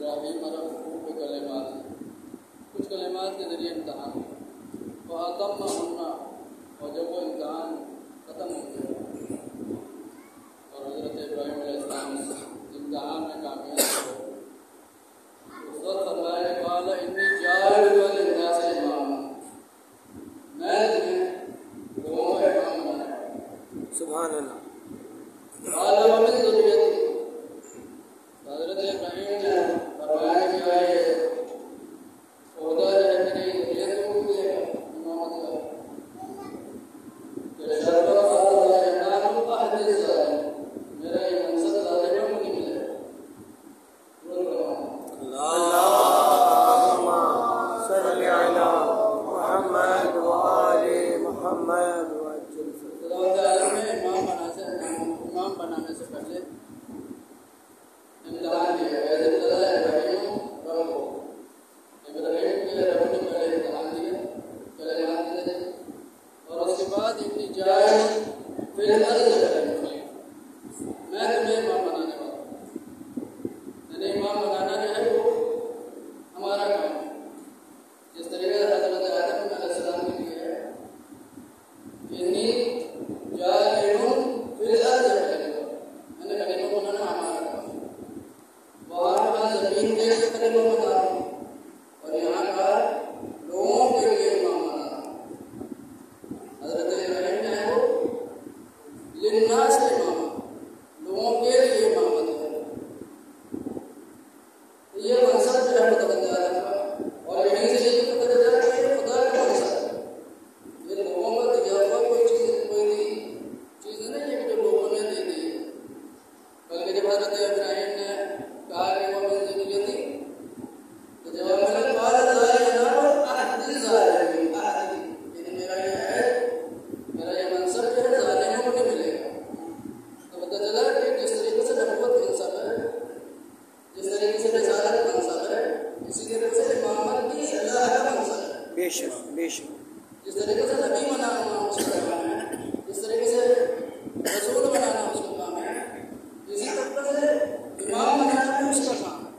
इब्राहीम रफ़ूक़ कलिमात, कुछ कलिमात के ज़रिए इम्तहान हुआ अतम्महुन्ना, और जब वो इम्तहान ख़त्म हो गया और हज़रत इब्राहीम अलैहिस्सलाम इम्तहान में कामयाब हो, उस वक्त फरमाया क़ाल इन्नी जाइलुका लिन्नासि इमामा, मैं तुम्हें लोगों का इमाम बनाया। सुभान अल्लाह। क़ाल व मिन ज़ुर्रिय्यती, हज़रत इब्राहीम ने फरमाया कि ये ओहदा जो है मेरी ज़ुर्रियत को मिलेगा इमामत का। मेरा ये मनसब ज़ालिमों को नहीं मिलेगा। अल्लाहुम्मा सल्लि अला मुहम्मद व आले मुहम्मद वअज्जिल खुदावंद में इमाम बनाने से पहले इम्तिहान लिया है। इब्राहीम के रब ने पहले इम्तिहान दिया, कलिमात दिए, और उसके बाद इन्नी जाइल फिल अर्ज़ खलीफा, मैं तुम्हें इमाम बनाने वाला हूँ। यानी इमाम बनाना जो है वो हमारा काम है। जिस तरीके से हज़रत आदम अलैहिस्सलाम के लिए है इन्नी जाइलुन फिल अर्ज़ खलीफा, यानी खलीफा बनाना हमारा काम है। वहाँ ज़मीन के लिए खलीफा बना रहा हूँ और यहाँ का लोगों के लिए इमाम बना रहा हूँ। हज़रत इब्राहीम जो है वो लिन्नास इमाम, लोगों के लिए इमामत है। तो ये मनसब जो है खुदावंद आलम का, और यहीं से ये पता चला कि ये खुदा का मनसब है। ये लोगों को दिया हुआ कोई चीज़ नहीं है कि जो लोगों ने दे दी है, बल्कि जब हज़रत इब्राहीम ने कहा कि वो मिन ज़ुर्रिय्यती, तो जवाब मिला क़ाल ला यनालु अहदी ज़ालिमीन, अहदी, यानी मेरा ये है, मेरा ये मनसब जो है ज़ालिमों को नहीं मिलेगा। तो पता चला कि जिस तरीके से नबूवत मनसब है, जिस तरीके से रिसालत मनसब है, इसी तरीके से इमामत भी अल्लाह का मनसब है। बेशक बेशक। जिस तरीके से नबी बनाना उसका काम है, जिस तरीके से रसूल बनाना उसका काम है, इसी तरीके से इमाम बनाना भी उसका काम है।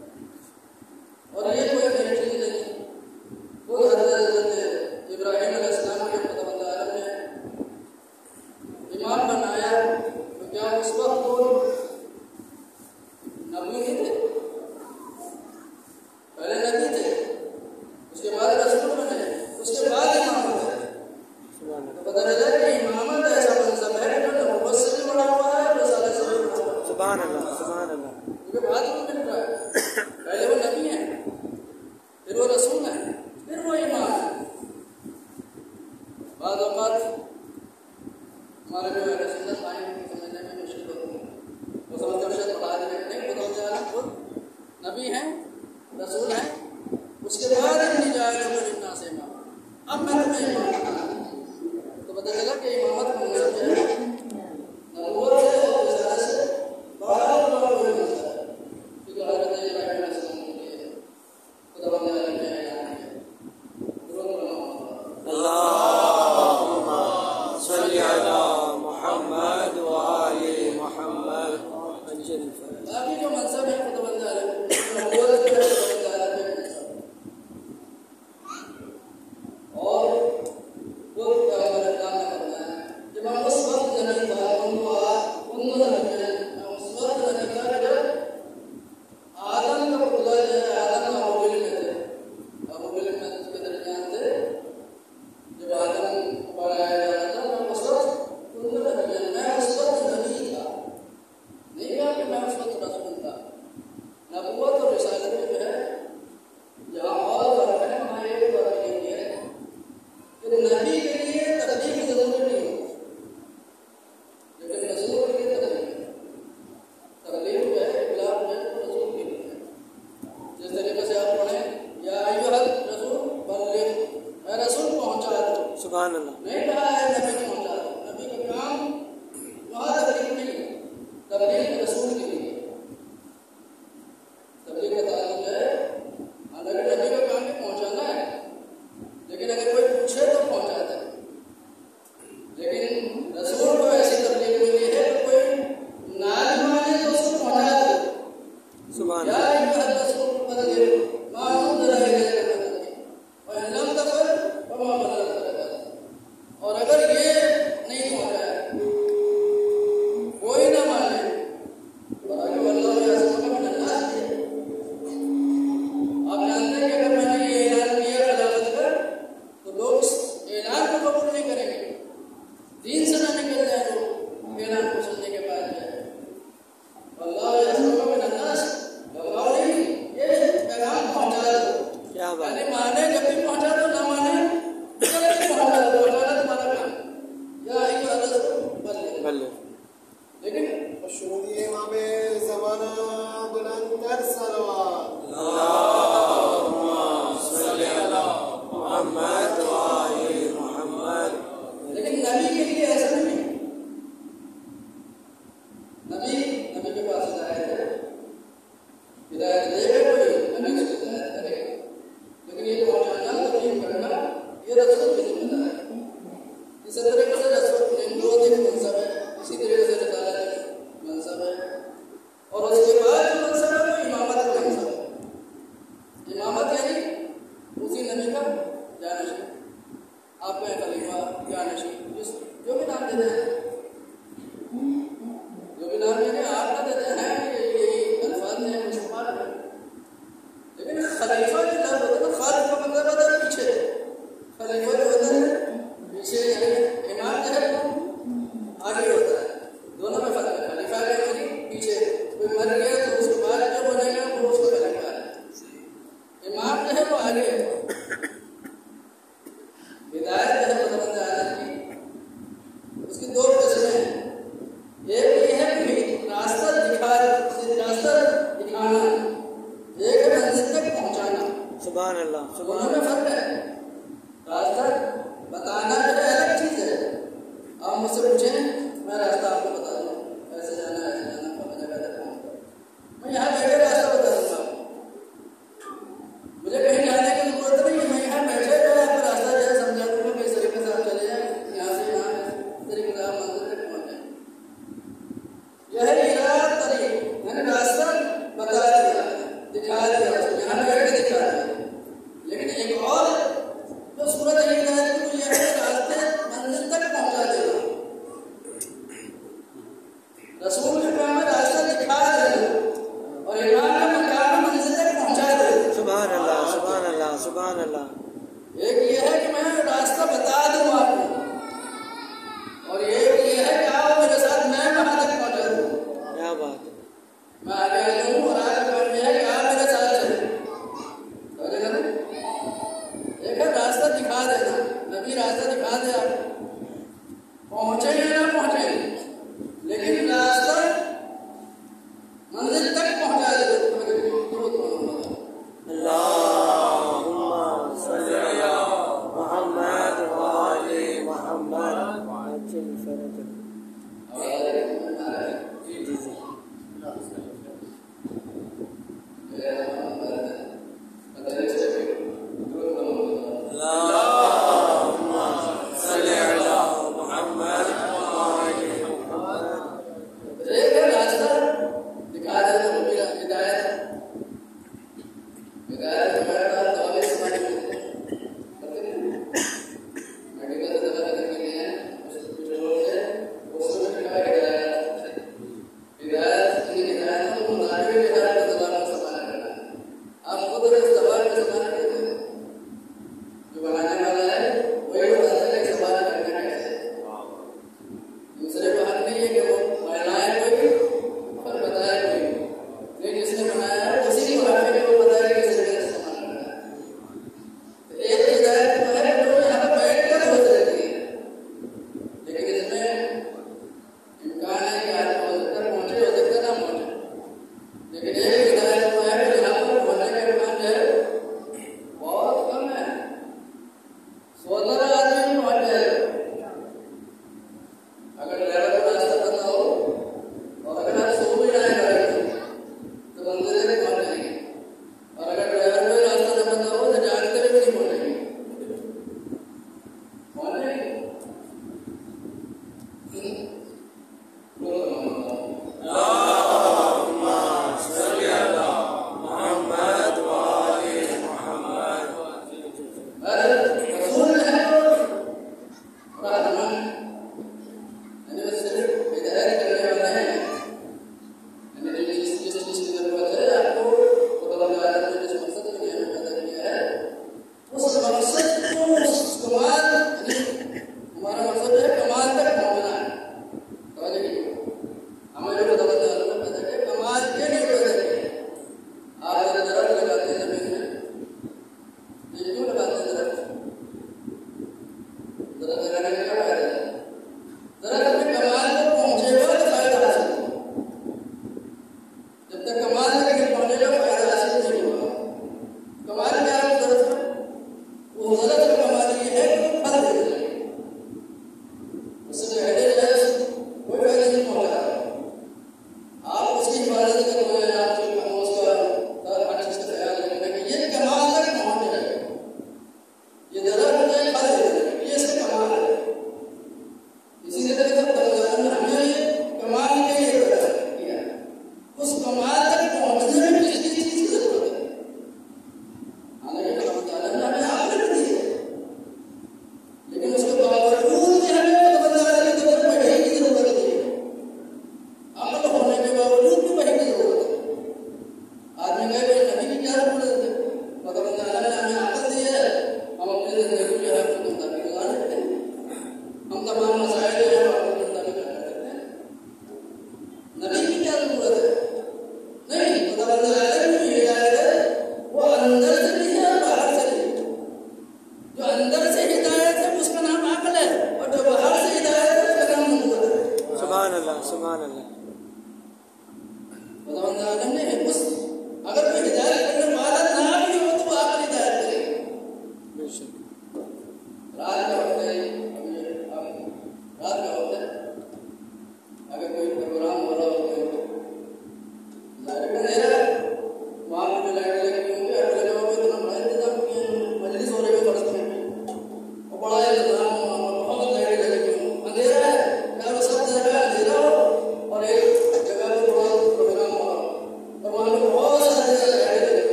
और ये कोई नई चीज़ नहीं, खुद हज़रत इब्राहीम अलैहिस्सलाम के खुदावंद आलम ने इमाम बनाया, तो क्या उस वक्त वो नबी नहीं थे? पहले नबी थे, उसके बाद रसूल बने, उसके बाद इमाम बने। तो पता चला कि इमामत ऐसा मनसब है जो नबूवत से भी बड़ा हुआ है, रिसालत से भी बड़ा हुआ है। सुभान अल्लाह सुभान अल्लाह। क्योंकि बाद में मिल रहा है, पहले वो नबी हैं, फिर वो रसूल हैं, फिर वो इमाम है। बाद औक़ात हमारे जो है रसूलत आइन को समझने में मुश्किल होती है, वो समझते हैं शायद बता देने नहीं, खुदावंद आलम खुद नबी हैं, रसूल हैं, उसके बाद इन्नी जाइलुका लिन्नासि इमामा, अब मैं तुम्हें इमाम बना। तो पता चला कि इमामत का मनसब जो है नबूवत से और रिसालत से बड़ा कोई मनसब है। क्योंकि हज़रत इब्राहीम अलैहिस्सलाम के लिए खुदावंद आलम ने ऐलान किया, अल्लाहुम्मा सल्लि अला मुहम्मद व आले मुहम्मद वअज्जिल बाकी जो मनसब है खुदावंद आलम, नबूवत जो है खुदावंद आलम के मनसब, और वो पैगंबर इस्लाम ने बताया कि मैं उस वक्त नबी था, उस वक्त नबी था जब आदम का पुतला जो है, आदम अबू बिल में थे, अबू बिल में के दरमियान थे। जब आदम को बनाया जा रहा था, मैं उस वक्त नबी था, नहीं कहा कि मैं उस वक्त रसूल था। नबूवत और रिसालत में जो है जहाँ और फर्क है, वहाँ एक फर्क ये है कि नबी के लिए तब्लीग की जरूरत नहीं होती, लेकिन रसूल के लिए तब्लीग है। तब्लीग जो है, इब्लाग जो है, वो रसूल के लिए है। जिस तरीके से आप पढ़ें या अय्युहर रसूल बल्लिग, मैं रसूल पहुँचा दो, सुभान अल्लाह। नहीं कहा है नबी पहुँचा दो। नबी का काम वहाँ तब्लीग नहीं है, तब्लीग रसूल के लिए। तब्लीग का ताल्लुक है, हालांकि नबी का काम भी पहुँचाना है, लेकिन अगर कोई पूछे तो पहुँचाता है। लेकिन रसूल को ऐसी तब्लीग मिली है कि कोई ना माने तो उसको पहुँचा दे। सुभान या अल्लाह। अय्युहर रसूल क्या बात यानी माने जब भी पहुंचा तो ना माने जब भी पहुंचाना तुम्हारा काम या एक अलग बल्ले लेकिन मशहूरी इमामे ज़माना बुलंदतर सलवात अल्लाहुम्मा सल्ली अला मुहम्मद व आले मुहम्मद। लेकिन नबी के लिए ऐसा नहीं। नबी के पास हिदायत है, हिदायत देगा कोई नबी से हिदायत करेगा, लेकिन ये पहुंचाना तकलीफ करना ये रसूल की जिम्मेदारी है। इसी तरीके से रसूल नबूवत एक मनसब है, इसी तरीके से रिसालत एक मनसब है, और उसके बाद जो मनसब है वो इमामत का मनसब है। इमामत यानी उसी नबी का जानशी, आप में खलीफा जानशी, जो भी नाम देते हैं, जो भी नाम देते हैं आप ना देते हैं, यही अल्फाज हैं मुसलमान हैं। लेकिन खलीफा जो लफ्ज़ होता है ना, खालिफ का मतलब होता है पीछे, खलीफा जो होता है पीछे, यानी इमाम जो है वो आगे होता है। दोनों में फर्क है, खलीफा का यानी पीछे, कोई मर गया तो उसके बाद जो बनेगा वो उसका खलीफा है। इमाम जो है वो आगे है। हिदायत जो है खुदावंद आलम की, उसकी दो किस्में हैं। एक ये है कि रास्ता दिखाना, एक है मंजिल तक पहुंचाना। सुभान अल्लाह दोनों सुभान में फर्क है। रास्ता बताना जो है अलग चीज है। आप मुझसे पूछें, मैं रास्ता आपको बता दूँ, ऐसे जाना अपनी जगह तक पहुंच, मैं यहाँ बैठे रास्ता बता दूंगा आपको। मुझे कहीं जाने की जरूरत नहीं है, मैं यहाँ बैठे जो आपको रास्ता जो है समझा दूंगा कि इस तरीके से आप चले जाए, यहाँ से यहाँ इस तरीके से आप मंजिल तक पहुंच जाए। यह है इराद तरीक, मैंने रास्ता बता दिया, दिखा दिया, यहाँ बैठ के दिखा दिया। लेकिन एक और जो सूरत है हिदायत की, यह है रास्ते मंजिल तक पहुंचा देगा। रसूल के काम में रास्ता दिखा देगा और इमाम का मकाम मंजिल तक पहुंचा देगा। सुभान अल्लाह सुभान अल्लाह सुभान अल्लाह। एक ये है कि मैं रास्ता बता दूं आपको, और एक ये है कि आओ मेरे साथ, मैं वहां तक पहुंचा दूं। क्या बात है। मैं आगे आ जाऊं और आगे काम यह है कि आप मेरे साथ चले। एक है रास्ता दिखा देना, नबी रास्ता दिखा दे आपको, पहुंचे या ना पहुंचे, लेकिन रास्ता मंजिल तक पहुंचा दे। अल्लाहुम्मा सल्ली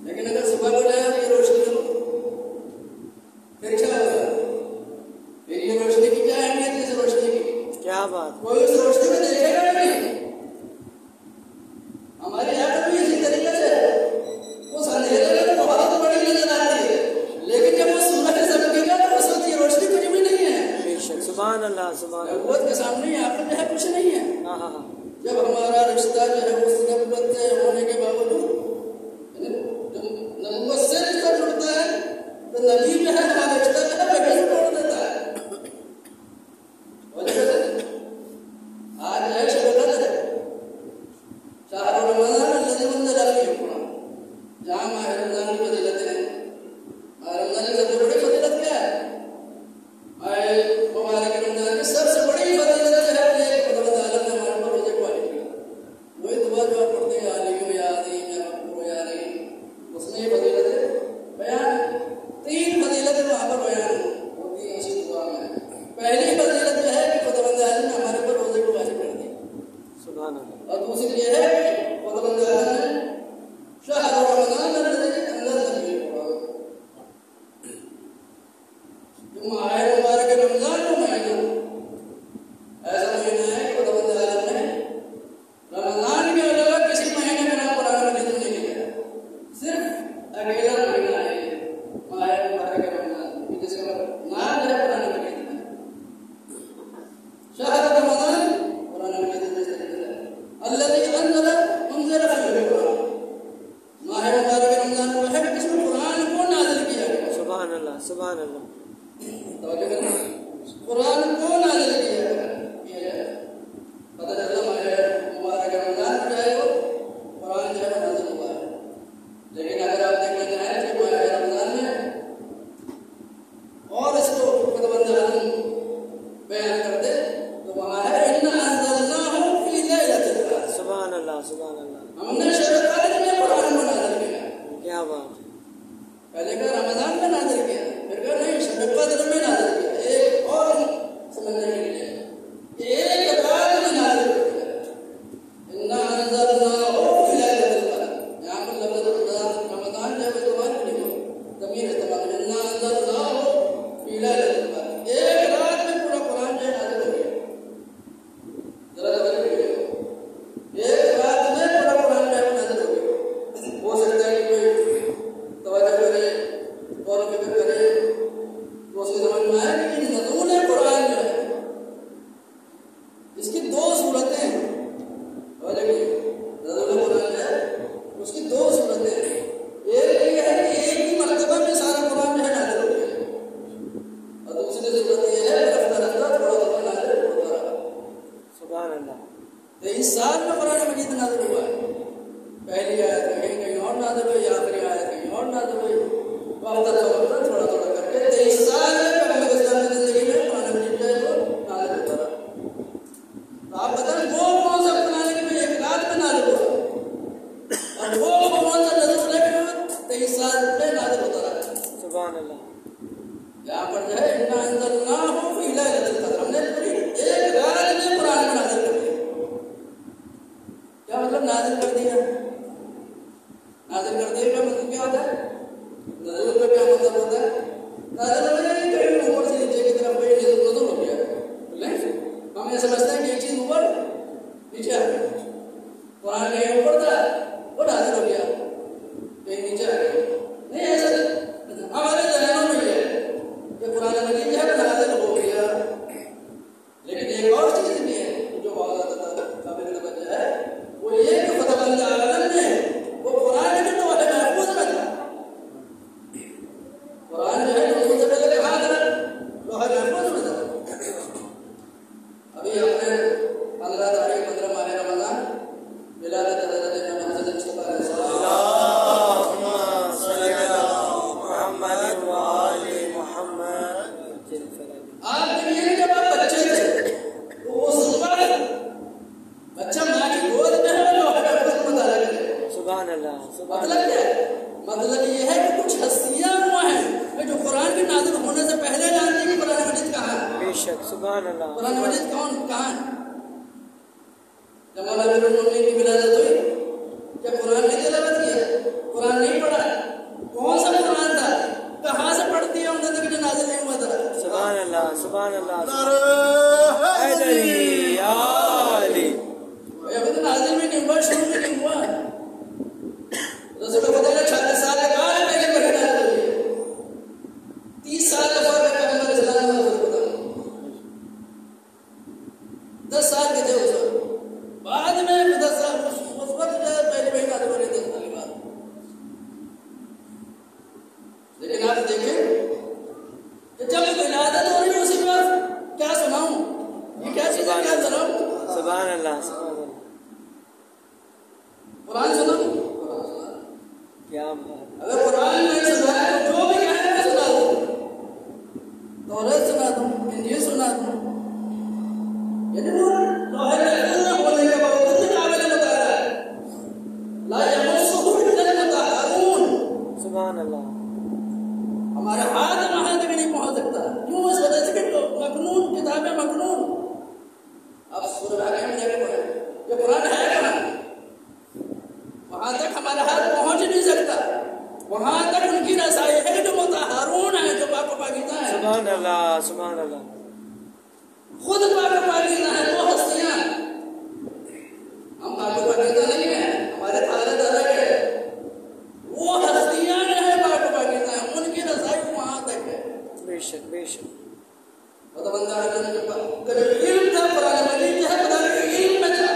लेकिन अगर सुबह को जाए ये रोशनी हो फिर क्या होगा? फिर ये रोशनी की क्या अहमियत है? इस रोशनी की क्या बात, कोई उस रोशनी में देखेगा नहीं। हमारे यहाँ पर भी इसी तरीके से उस अंधेरे में तो बहुत बड़ी नजर आती है, लेकिन जब वो सूरज चमकेगा तो उस वक्त ये रोशनी कुछ भी नहीं है। बेशक, सुभान अल्लाह, सुभान अल्लाह। नबूवत के सामने यहाँ पर जो है कुछ नहीं है। हाँ हाँ हाँ, जब हमारा रिश्ता जो है उस नबूवत से होने के बावजूद नबूवत से रिश्ता जुड़ता है तो नबी जो है हमारा रिश्ता जो है वही से तोड़ देता है। आज जो है शब कद्र शाहर रमज़ान अल्लज़ी उन्ज़िला फ़ीहिल क़ुरआन, जहाँ माह रमज़ान की फजीलतें हैं। माह रमज़ान की सबसे बड़ी फजीलत क्या है? माह मुबारक रमज़ान की सबसे बड़ी फजीलत जो है ये खुदावंद आलम ने हमारे पर रोज़े को वाजिब किया। वही दुआ जो आप पढ़ते हैं आलियो या अज़ीम या मक़बूल या रहीम, उसमें ये फजीलतें बयान, 3 फजीलतें वहाँ पर बयान होती हैं उसी दुआ में। पहली फजीलत जो है कि खुदावंद आलम ने हमारे पर रोज़े को वाजिब कर दिया, सुभान अल्लाह। और दूसरी ये है कि खुदावंद आलम ने शहर रमज़ान अल्लज़ी उन्ज़िला फ़ीहिल क़ुरआन, जो माह मुबारक रमज़ान का महीना ऐसा महीना है कि खुदावंद आलम ने रमज़ान के अलावा किसी महीने का नाम कुरान मजीद में नहीं लिया, सिर्फ अकेला महीना है माह मुबारक रमज़ान, जिसका नाम है कुरान मजीद में शहर रमज़ान। कुरान मजीद में इस तरीके से अल्लज़ी उन्ज़िला फ़ीहिल क़ुरआन, माह मुबारक रमज़ान वो है जिसमें कुरान को नाज़िल किया गया। सुभान अल्लाह, सुभान अल्लाह। तवज्जो करना, कुरान को नाज़िल किया गया। पता चला माह मुबारक रमज़ान जो है वो कुरान जो है नाज़िल हुआ है। लेकिन अगर आप देखना चाहें कि माह रमज़ान में और इसको खुदावंद आलम बयान करते तो वहाँ है इन्ना अंज़लनाहु फ़ी लैलतिल क़द्र, सुभान अल्लाह, सुभान अल्लाह। हमने शब कद्र में कुरान को नाज़िल किया। क्या बात, पहले का रमज़ान में नाज़िल किया, फिर कहा नहीं शब कद्र में नाज़िल किया। एक और समझने के लिए एक रात में नाज़िल किया। इन्ना अंज़लनाहु फ़ी लैलतिल क़द्र, यहाँ पर लफ्ज़ रमज़ान जो है इस्तेमाल नहीं हुआ, ज़मीर इस्तेमाल, इन्ना अंज़लनाहु फ़ी लैलतिल क़द्र, एक रात में पूरा कुरान जो है नाज़िल हो गया। जरा तवज्जो करिए, एक रात में पूरा कुरान जो है नाज़िल हो गया। हो सकता है कि कोई तवज्जो करे और फिक्र करे तो उसकी समझ में आए कि नज़ूल कुरान जो है इसकी 2 सूरतें हैं। नज़ूल कुरान जो है उसकी 2 सूरतें हैं। एक ये है कि एक ही मरतबा में सारा कुरान जो है नाज़िल हो गया, और दूसरी सूरत ये है रफ्ता रफ्ता थोड़ा थोड़ा नाज़िल होता रहा। सुभान अल्लाह। 23 साल में कुरान मजीद नाज़िल हुआ है। पहली आयत कहीं और नाज़िल हुई, आखिरी आयत कहीं और नाज़िल हुई, वक्त थोड़ा थोड़ा करके 23 साल में पैगंबर इस्लाम की ज़िंदगी में कुरान मजीद जो है वो नाज़िल होता रहा। तो आप बताएं वो कौन सा कुरान है कि एक रात में नाज़िल हुआ, और वो कौन सा नज़ूल है कि 23 साल में नाज़िल होता रहा। सुभान अल्लाह। यहाँ पर जो है इन्ना अंज़लनाहु फ़ी लैलतिल क़द्र, हमने पूरी एक रात में कुरान को नाज़िल कर दिया। क्या मतलब नाज़िल कर दिया? नाज़िल कर दिया का मतलब क्या होता है? नज़ूल का क्या मतलब होता है? नाज़िल हो गया कहीं ऊपर से नीचे की तरफ कोई नज़ूल हो गया, नहीं? हम ये समझते हैं कि एक चीज़ ऊपर नीचे आ गई। कुरान कहीं ऊपर था वो नाज़िल हो गया, कहीं नीचे आ गया, नहीं ऐसा नहीं। हमारे ज़हनों में ये है कि कुरान मजीद जो है नाज़िल हो गया। लेकिन एक और चीज़ भी है जो बहुत ज़्यादा काबिल तवज्जो है, वो ये कि खुदावंद आलम ने वो कुरान जो लौह महफूज़ में था, कुरान जो है नज़ूल से पहले कहाँ था? लौह महफूज़ में था। अभी हमने 15 तारीख 15 माह रमज़ान विलादत हज़रत मुहम्मद मुस्तफ़ा अल्लाहुम्मा सल्ली अला मुहम्मद व आलि मुहम्मद। आप देखिए जब आप बच्चे थे तो वो सुबह बच्चा माँ की गोद में है लौह महफूज़ में मता लगे। सुभान अल्लाह, सुभान मतलब क्या है? मतलब ये है कि कुछ हस्तियां वो हैं जो कुरान के नाज़िल होने से पहले जानती कि कुरान मजीद कहाँ है। बेशक, सुभान अल्लाह। कुरान मजीद कहाँ है? जब मौला अमीरुल मोमिनीन की विलादत हुई, क्या कुरान नहीं तिलावत किया? कुरान नहीं पढ़ा? सुभान अल्लाह नारे हैदरी आली ये अभी तो नाज़िल में नहीं हुआ, शुरू में नहीं हुआ। रसूल को पता है 40 साल के बाद पहले महीना है, 30 साल का फर्क है पैगंबर इस्लाम में। रसूल को पता 10 साल के थे उस वक्त, बाद में 10 साल उस वक्त पहले महीना तो बने 10 साल के बाद। लेकिन आप देखें कि जब विलादत हो रही है उसी वक्त क्या सुनाऊं, ये क्या चीज़ है, क्या सुनाऊं? सुभान अल्लाह कुरान सुनाऊं? क्या बात अगर कुरान नहीं सुनाया तो जो भी कहे मैं सुना दूं, तौरात सुना दूं, इंजील सुना दूं। यानी वो लोहे महफूज में बोलने के बावजूद भी काबिल मुताला है। ला यमस्सुहु इल्ला मुतहहरून। सुभान अल्लाह हमारे हाथ वहां तक नहीं पहुंच सकता। क्यों? इस वजह से कि मखनून किताब है, मखनून। अब सूरह में जाके पढ़े ये कुरान है कहाँ? वहां तक हमारा हाथ पहुंच नहीं सकता। वहां तक उनकी रसाई है जो मुतहहरून है, जो पाक-व-पाकीज़ा है। सुभान अल्लाह सुभान अल्लाह खुद पाक-व-पाकीज़ा है वो हस्तियां। हम पाक-व-पाकीज़ा नहीं है, हमारे हालत अलग है। वो हस्तियां जो है पाक-व-पाकीज़ा है, उनकी रसाई वहां तक है। बेशक बेशक तो बंदा का जो इल्म था कुरान मजीद जो है पता नहीं इल्म में था।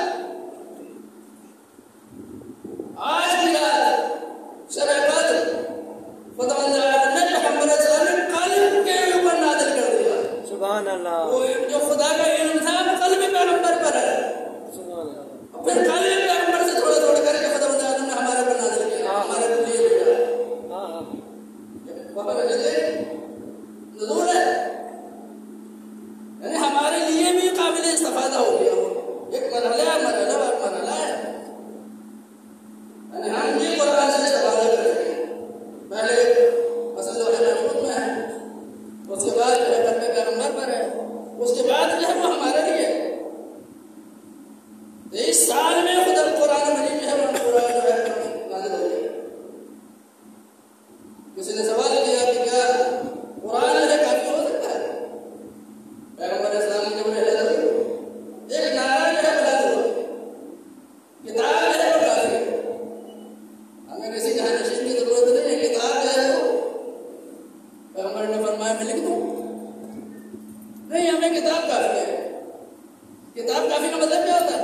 आज की रात शब कद्र खुदा ने पैगंबर सल्लल्लाहु अलैहि कल्ब के ऊपर नाज़िल कर दिया। सुभान अल्लाह वो जो खुदा का इल्म था वो कल्ब पैगंबर पर है। सुभान अल्लाह फिर कल्ब पैगंबर से थोड़ा थोड़ा करके खुदा ने हमारे पर नाज़िल किया, हमारे को लिए भेजा। हाँ हाँ वहाँ पे नज़ूल है, यानी हमारे लिए भी काबिल इस्तिफादा हो गया। एक मरहला है, मरहला है, यानी हम भी कुरान से इस्तिफादा कर सकें। पहले असल लौहे महफूज में है, उसके बाद जो है कल्ब पैगंबर पर है, उसके बाद जो है वो हमारे लिए। तो इस साल में खुदा कुरान मजीद जो है वो पूरा जो है नाज़िल हो गया। किसी ने सवाल किया कि क्या कुरान जो है काफी हो सकता है? पैगंबर इस्लाम ने जब रहता था एक नारा जो है बुलंद हुआ, किताब जो है वो काफी है, हमें किसी जहानशीन की जरूरत नहीं है, किताब जो है वो पैगंबर ने फरमाया मैं लिख दूं? नहीं, हमें किताब काफी है। किताब काफी का मतलब क्या होता है?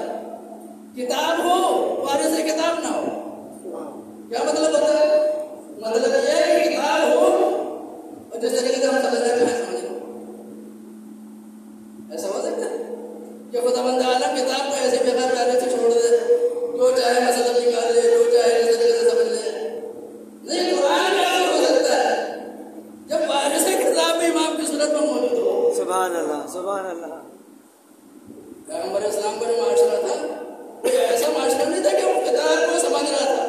किताब हो वारिस किताब ना हो। क्या मतलब होता है? मतलब ये है कि किताब हो और जिस तरीके से हम समझ रहे हैं समझ लो। ऐसा हो सकता है कि खुदावंद आलम किताब को ऐसे बेकार प्यारे से छोड़ दे, जो चाहे मतलब निकाल ले, जो चाहे जिस तरीके से समझ ले? नहीं, कुरान कैसे हो सकता है जब वारिस किताब भी इमाम की सूरत में मौजूद हो? सुभान अल्लाह सुभान अल्लाह पैगंबर इस्लाम का जो माशरा था वो ऐसा माशरा नहीं था कि वो किताब को समझ रहा था।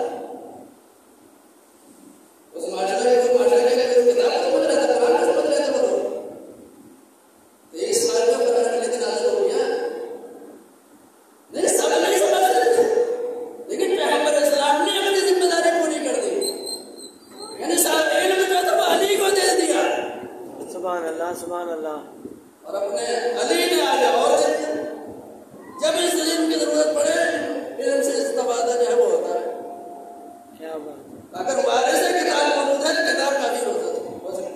उस माशरे को माशरे के किताब को समझ रहा था, कुरान को समझ रहे थे वो लोग। तो इस साल में कुरान के लिए नाज़िल हो गया। नहीं, सब नहीं समझ सकते, लेकिन पैगंबर इस्लाम ने अपनी जिम्मेदारी पूरी कर दी। यानी साहब इल्म जो था वो अली को दे दिया सुभान अल्लाह और अपने अली ने आगे और दे दिया। जब इस इल्म की जरूरत पड़े, इल्म से इस्तिफादा जो है वो होता है। क्या बात अगर वारिस किताब मौजूद है तो किताब काफी हो सकती है,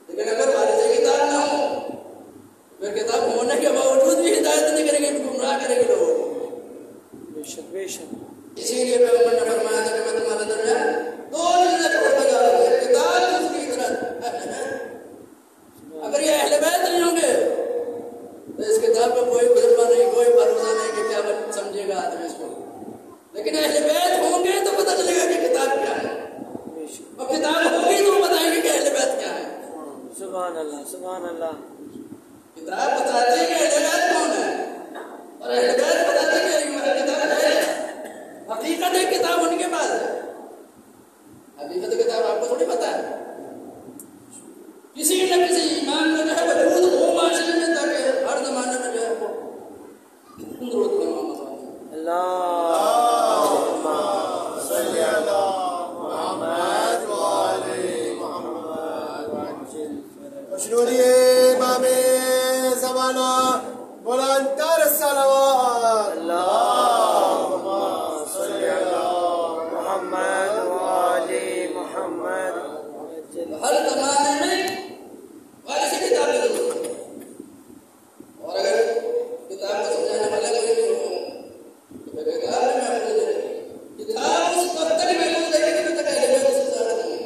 लेकिन अगर वारिस किताब ना हो फिर किताब होने के बावजूद भी हिदायत नहीं करेगी, गुमराह करेगी लोगों को। बेशक बेशक इसीलिए पैगंबर ने फरमाया था कि मैं तुम्हारे दरमियान दो चीजें छोड़ने जा रहा हूं, एक किताब, दूसरी इतरात। अगर ये अहले बैत नहीं होंगे तो इस किताब में कोई तजुर्बा नहीं, कोई भरोसा नहीं कि क्या समझेगा आदमी इसको। लेकिन अहले बैत होंगे तो पता चलेगा कि किताब क्या है, और किताब होगी तो बताएंगे कि अहले बैत क्या है। सुभान अल्लाह किताब बताती है कि अहले बैत कौन है, और अहले बैत बताती है कि किताब है। हकीकत है किताब उनके पास है, हकीकत किताब आपको थोड़ी पता है। किसी न किसी ईमान में जो है वजूद हो माशरे में, ताकि हर जमाने में जो है वो जरूरत नहीं मोहम्मद अल्लाहुम्मा सल्ली अला मुहम्मद व आले मुहम्मद। मौलाना बुलंदतर सलवात अल्लाहुम्मा सल्ली अला मुहम्मद व आले मुहम्मद। हर जमाने में ऐसी किताब की जरूरत है, और अगर किताब को समझाने वाला कोई नहीं हो तो फिर किताब में महफूज है। किताब उस वक्त तक महफूज है कि तक अहले बैत उससे ज़्यादा नहीं।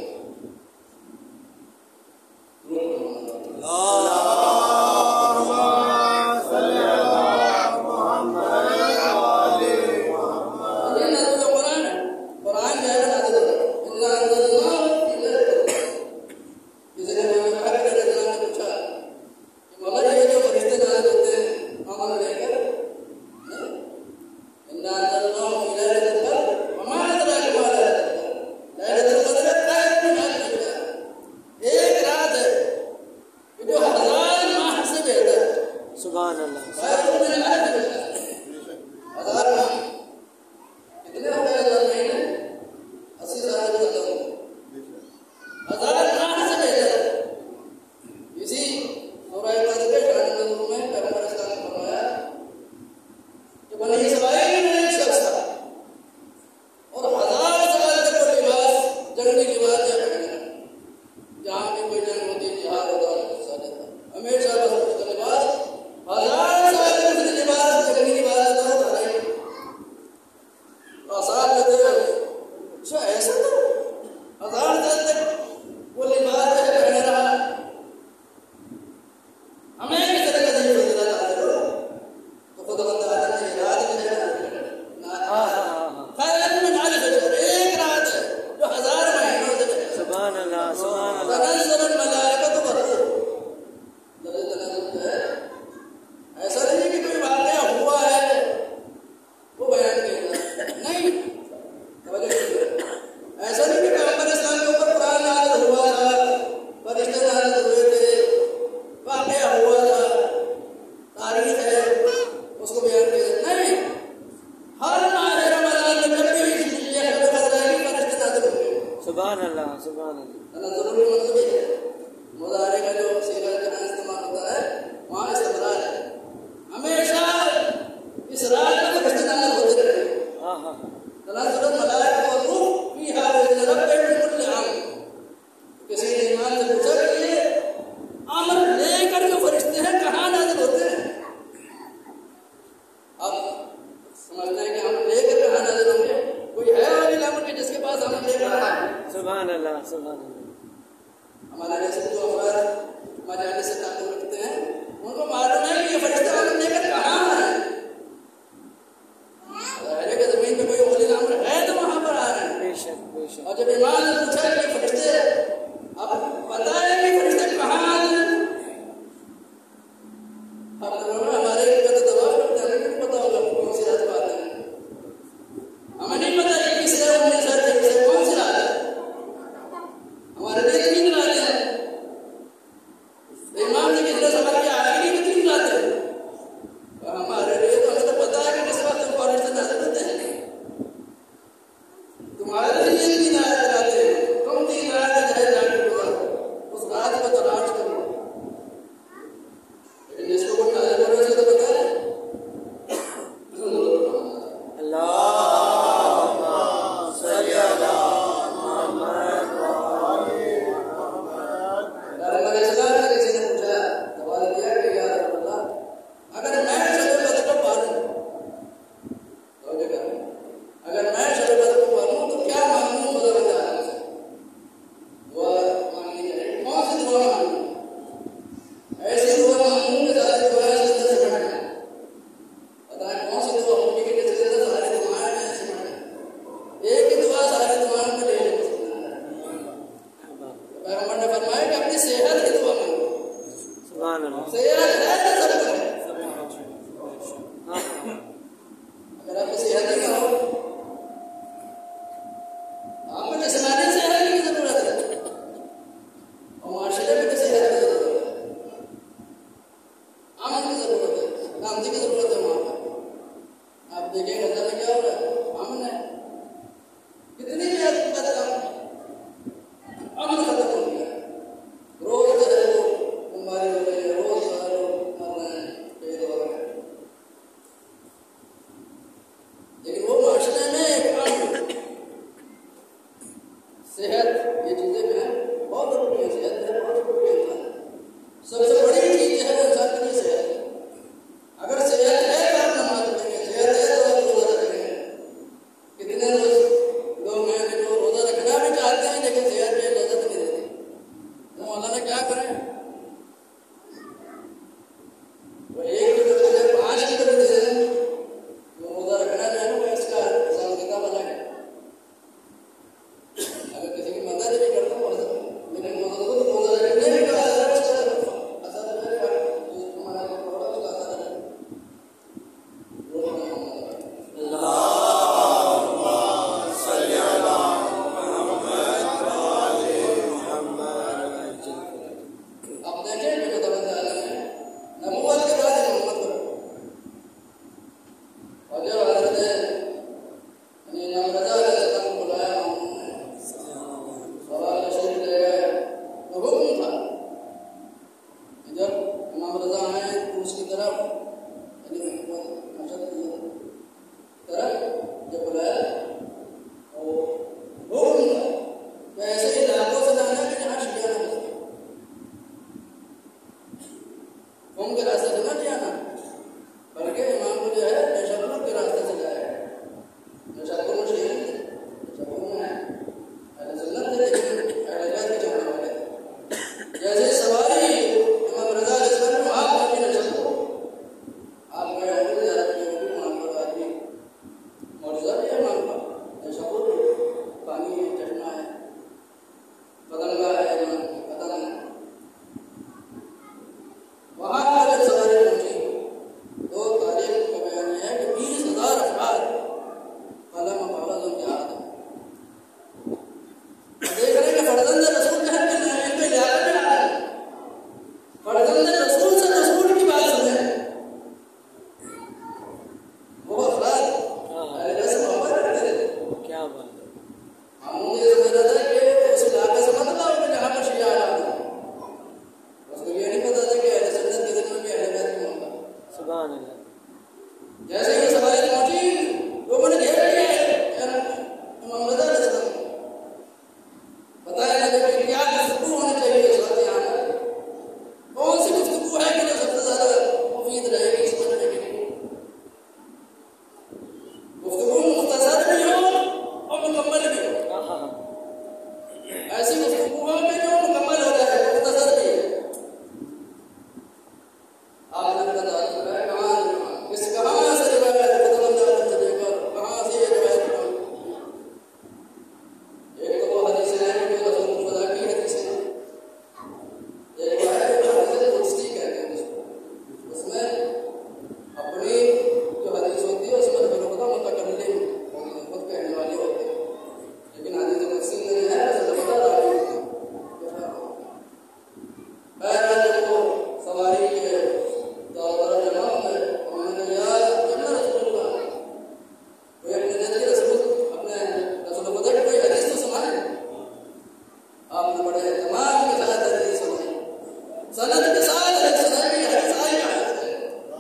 सनद के साथ है, सुनाई है, सारी है।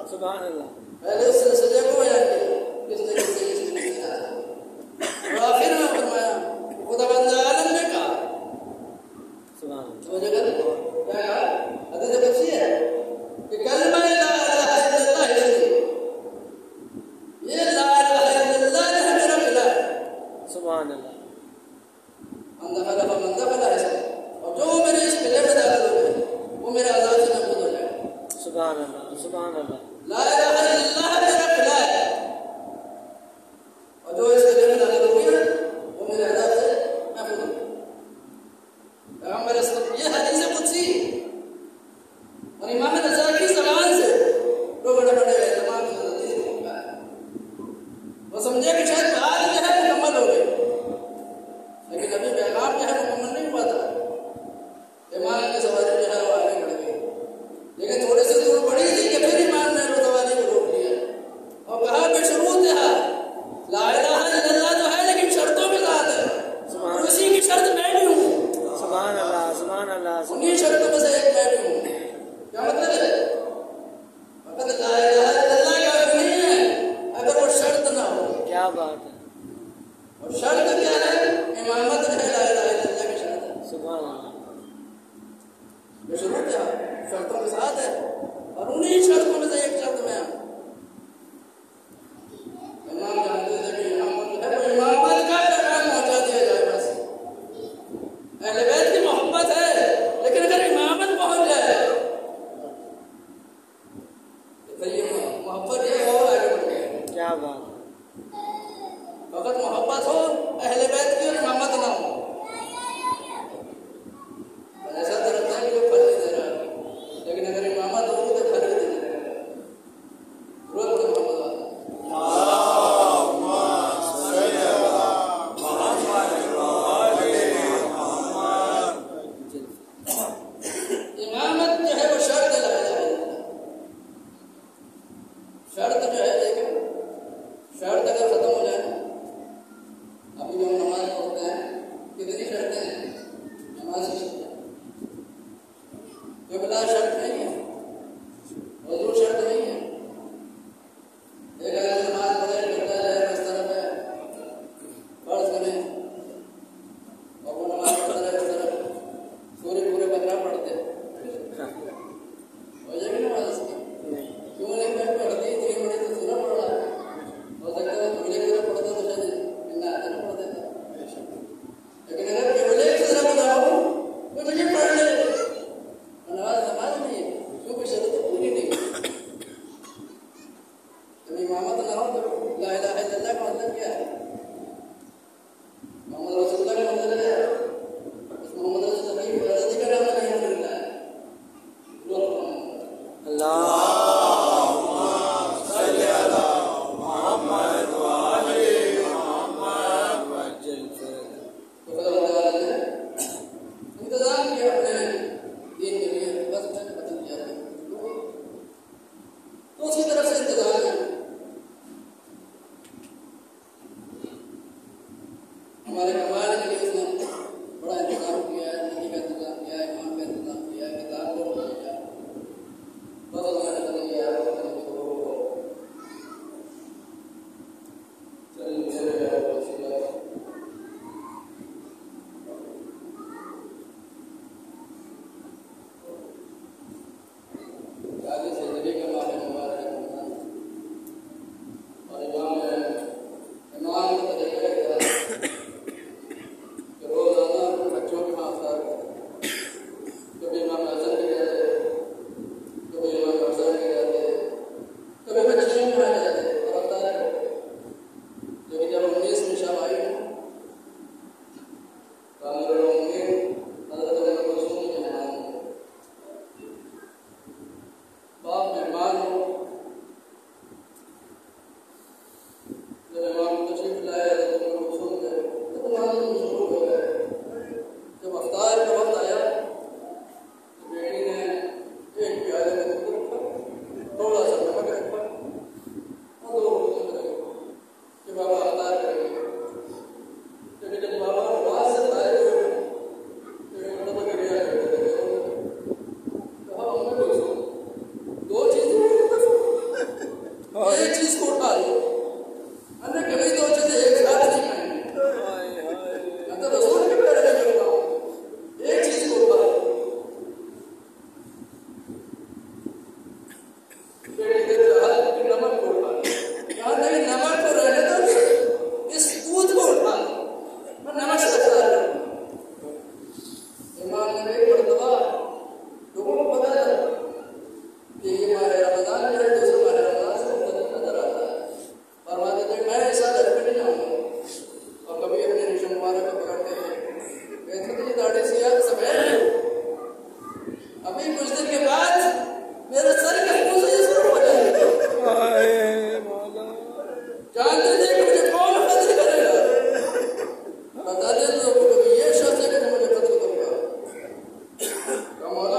सुभान अल्लाह। पहले उस सिलसिले को बयान किया, किस तरीके से इसमें किया है। और आखिर में फरमाया, खुदावंद आलम ने कहा, सुभान तो जगह क्या कहा? हदीस कुदसी है कि कलमा ला इलाहा इल्लल्लाह है, ये ला इलाहा इल्लल्लाह है मेरा मिला है। सुभान अल्लाह। और जो मेरे इस किले में दाखिल हो गए वो मेरे आजाद से महफूज हो जाए। सुभान अल्लाह, सुभान अल्लाह। ला इलाहा इल्लल्लाह मेरा किला है, और जो इस किले में दाखिल हो गया वो मेरे आजाद से महफूज हो जाए। पैगंबर असलम ये हदीस कुदसी और इमाम रज़ा की ज़बान से लोग बड़े-बड़े तमाम वो समझे कि शायद बात जो है मुकम्मल हो गई, लेकिन अभी पैगाम जो है मुकम्मल नहीं हुआ था। ईमान की सवारी जो है वो आगे बढ़ गई, लेकिन थोड़े से दूर बढ़ी थी कि फिर ईमान ने सवारी को रोक लिया और कहा बेशुरूत है, ला इलाहा इल्लल्लाह तो है लेकिन शर्तों के साथ है, और उसी की शर्त मैं भी हूँ। सुभान अल्लाह, सुभान अल्लाह। उन्हीं शर्तों में से एक मैं भी हूँ। क्या मतलब है? मतलब ला इलाहा इल्लल्लाह का नहीं है अगर वो शर्त ना हो। क्या बात है। और शर्त क्या है? इमामत जो है ला इलाहा इल्लल्लाह की शर्त है। सुभान अल्लाह। बेशुरूत है, शर्तों के साथ है, और उन्हीं शर्तों में से एक शर्त में है। इमाम जानते थे कि इमामत जो है वो इमामत का पैगाम पहुंचा दिया जाए बस। अहले बैत की मोहब्बत है, लेकिन अगर इमामत पहुंच जाए तो ये मोहब्बत ये और आगे बढ़ गई। क्या बात है। अगर मोहब्बत हो अहले बैत की और इमामत ना हो, ऐसा तो लगता है कि वो फल नहीं दे रहा है, लेकिन अगर इमामत हो तो फल भी दे देगा। रोज रोज मोहब्बत इमामत जो है वो शर्त लगाई जाए। शर्त जो है एक शर्त अगर खत्म हो जाए, अभी जो हम नमाज पढ़ते हैं कितनी शर्तें हैं? नमाज की शर्त ये बला शर्त नहीं है, वजू शर्त नहीं है। एक अगर नमाज पढ़े करता है इस तरफ है फर्ज करें और वो नमाज पढ़ता है इस तरफ सूर्य पूरे बकरा पढ़ते हो जाएगी नमाज उसकी। क्यों नहीं मैं पढ़ती इतनी बड़ी तो सूरह पढ़ रहा है, हो सकता है किबले की तरफ पढ़ता तो शायद इतना आते ना पढ़ देता, लेकिन अगर किबले की तरफ ना हो तो मुझे पढ़ ले नमाज नहीं है। में एक मरतबा लोगों को पता चला कि ये माह रमजान जो है दूसरे माह रमजान से मुख्तलिफ नजर आता है। फरमाते थे मैं ऐसा घर पे नहीं जाऊँगा, और कभी अपने रेशम मुबारक को पकड़ते थे, कहते थे ये दाढ़ी सियाह सफेद है, अभी कुछ दिन के बाद मेरे सर के मुंह से ये शुरू हो जाएगा। जानते थे कि मुझे कौन कत्ल करेगा, बता दे लोगों को ये शख्स है कि मुझे कत्ल करेगा। मौला